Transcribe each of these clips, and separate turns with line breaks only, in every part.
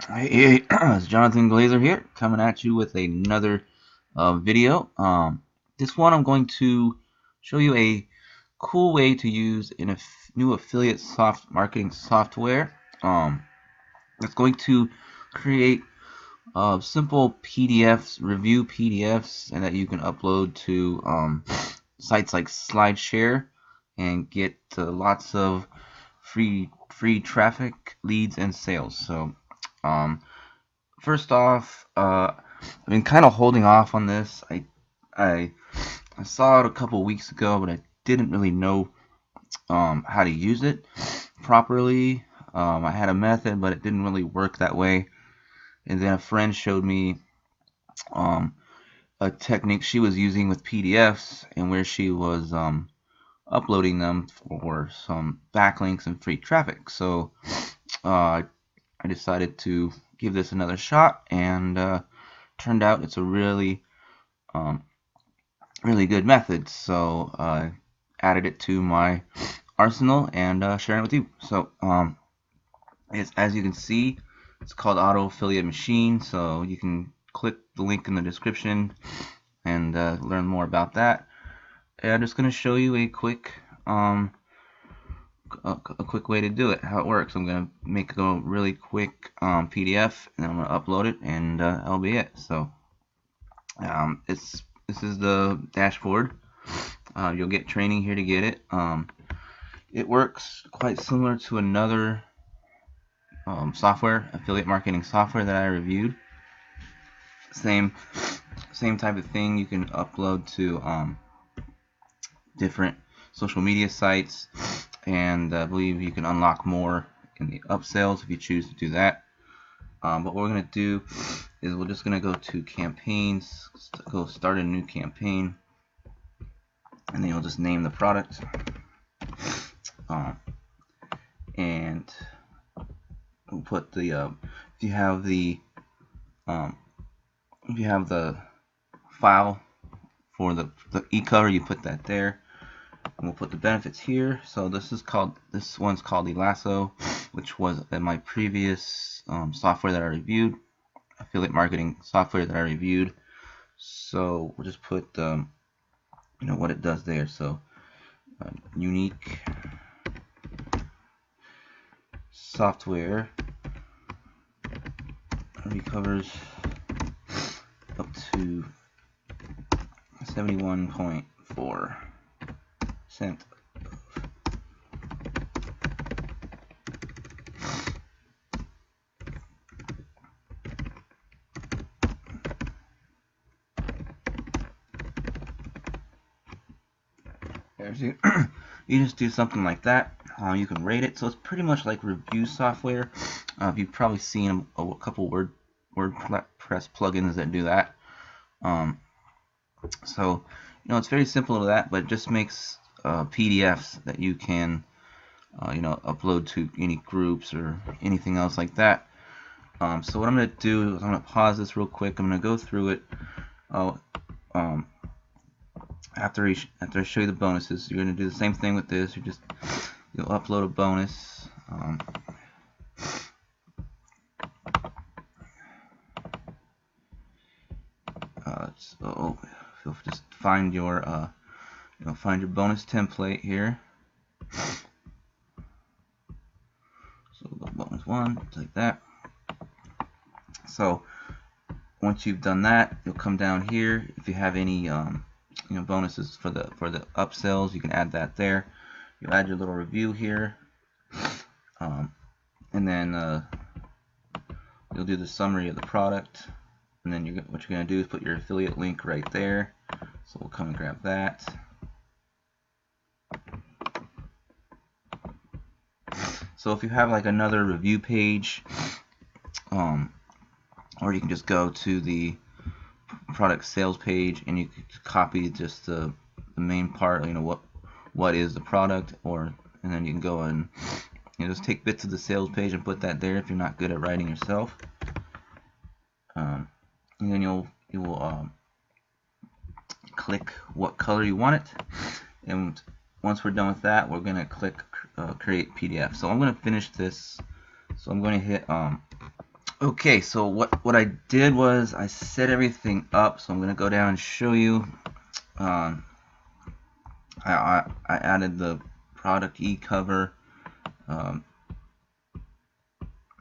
Hey, it's Jonathan Glazer here, coming at you with another video. This one I'm going to show you a cool way to use a new affiliate marketing software. It's going to create simple PDFs, review PDFs, and that you can upload to sites like Slideshare and get lots of free traffic, leads, and sales. So um, first off, I've been kind of holding off on this. I I saw it a couple weeks ago, but I didn't really know how to use it properly. I had a method, but it didn't really work that way. And then a friend showed me um, a technique she was using with PDFs, and where she was uploading them for some backlinks and free traffic. So I decided to give this another shot, and turned out it's a um, really good method. So I added it to my arsenal and sharing it with you. So as you can see, it's called Auto Affiliate Machine. So you can click the link in the description and learn more about that. And I'm just going to show you a quick way to do it, how it works. I'm going to make a really quick PDF, and then I'm going to upload it, and that'll be it. So this is the dashboard. You'll get training here to get it. It works quite similar to another affiliate marketing software that I reviewed. Same type of thing. You can upload to different social media sites, and I believe you can unlock more in the upsells if you choose to do that. But what we're going to do is we're just going to go to campaigns, go start a new campaign, and then you'll just name the product. And we'll put the if you have the file for the e-cover, you put that there. And we'll put the benefits here. So this one's called Elasso, which was my previous software that I reviewed, affiliate marketing software that I reviewed. So we'll just put what it does there. So unique software recovers up to 71.4%. You just do something like that. You can rate it. So it's pretty much like review software. You've probably seen a couple WordPress plugins that do that. So it's very simple to that, but it just makes PDFs that you can upload to any groups or anything else like that. So what I'm going to do is I'm going to pause this real quick. I'm going to go through it. After I show you the bonuses, you're going to do the same thing with this. You'll upload a bonus. So just find your bonus template here. So we'll go bonus one, like that. So once you've done that, you'll come down here. If you have any bonuses for the upsells, you can add that there. You'll add your little review here, and then you'll do the summary of the product, and then what you're going to do is put your affiliate link right there. So we'll come and grab that. So if you have like another review page, or you can just go to the product sales page and you can copy just the main part, what is the product, and then you can go and just take bits of the sales page and put that there if you're not good at writing yourself. And then you will click what color you want it, and once we're done with that, we're going to click create PDF. So I'm going to finish this. So I'm going to hit Okay, so what I did was I set everything up. So I'm gonna go down and show you. Um, I added the product e-cover. Um,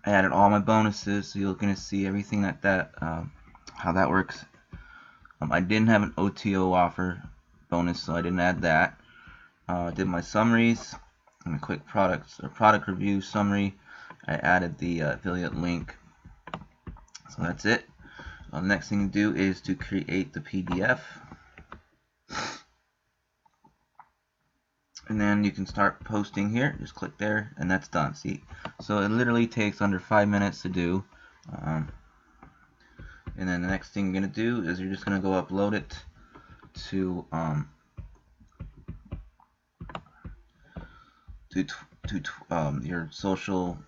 I added all my bonuses, so you're gonna see everything how that works. I didn't have an OTO offer bonus, so I didn't add that. I did my summaries and a quick product review summary. I added the affiliate link. So that's it. The next thing to do is to create the PDF. And then you can start posting here. Just click there, and that's done. See, so it literally takes under 5 minutes to do. And then the next thing you're gonna do is you're just gonna go upload it to your social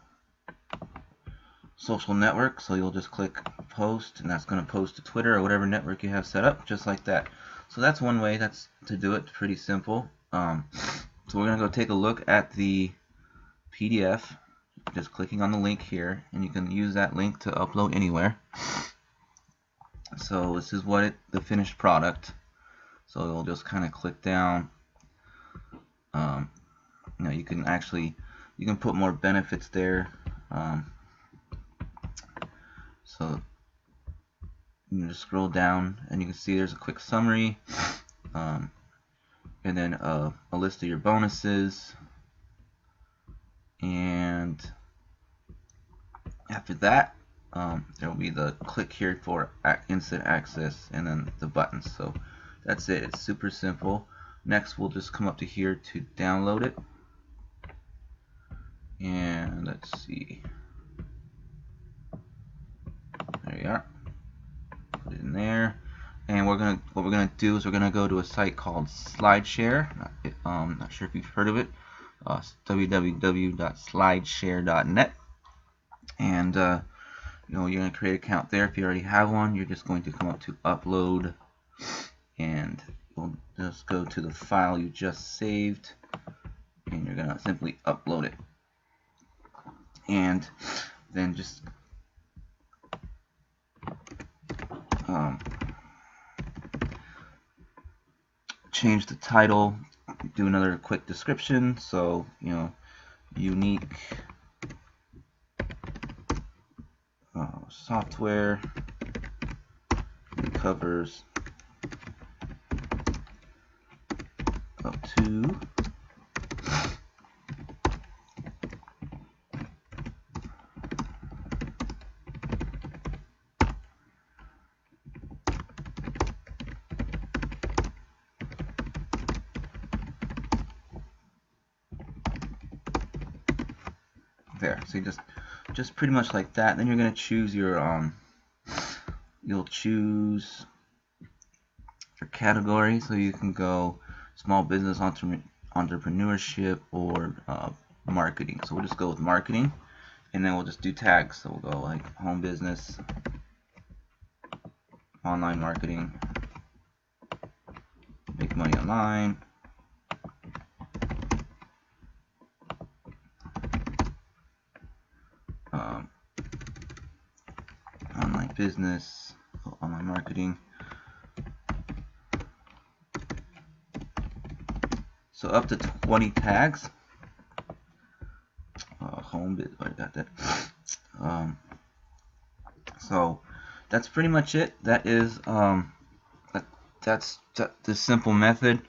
network. So you'll just click post, and that's gonna post to Twitter or whatever network you have set up, just like that. So that's one way to do it. Pretty simple. So we're gonna go take a look at the PDF. Just clicking on the link here, and you can use that link to upload anywhere. So this is the finished product. So you'll just kind of click down. You can put more benefits there. So you can just scroll down, and you can see there's a quick summary, and then a list of your bonuses, and after that there will be the click here for instant access, and then the buttons. So that's it. It's super simple. Next, we'll just come up to here to download it, and let's see. There you are. Put it in there, and what we're gonna do is we're gonna go to a site called Slideshare. Not sure if you've heard of it. www.slideshare.net, and you're gonna create an account there. If you already have one, you're just going to come up to upload, and you'll just go to the file you just saved, and you're gonna simply upload it, and then just change the title, do another quick description. So unique software covers up to there. So you just pretty much like that. Then you're gonna choose your you'll choose your category. So you can go small business entrepreneurship or marketing. So we'll just go with marketing, and then we'll just do tags. So we'll go like home business, online marketing, make money online, online business, online marketing. So up to 20 tags. Home business, I got that. So that's pretty much it. That is that's the simple method.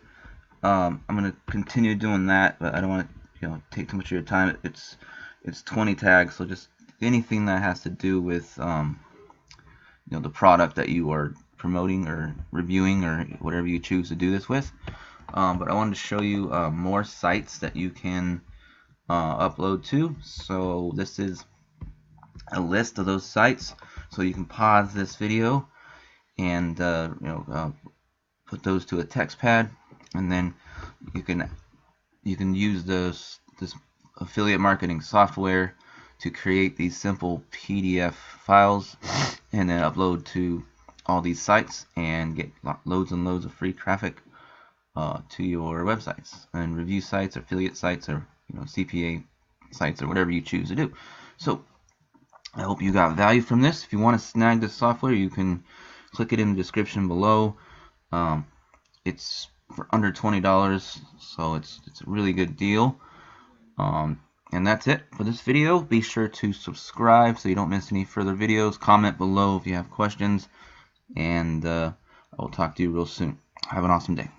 I'm gonna continue doing that, but I don't want to take too much of your time. It's 20 tags, so just anything that has to do with the product that you are promoting or reviewing or whatever you choose to do this with. But I wanted to show you more sites that you can upload to. So this is a list of those sites. So you can pause this video and put those to a text pad, and then you can use this affiliate marketing software to create these simple PDF files, and then upload to all these sites and get loads and loads of free traffic to your websites and review sites, or affiliate sites, or CPA sites, or whatever you choose to do. So I hope you got value from this. If you want to snag this software, you can click it in the description below. It's for under $20, so it's a really good deal. And that's it for this video. Be sure to subscribe so you don't miss any further videos. Comment below if you have questions, and I will talk to you real soon. Have an awesome day.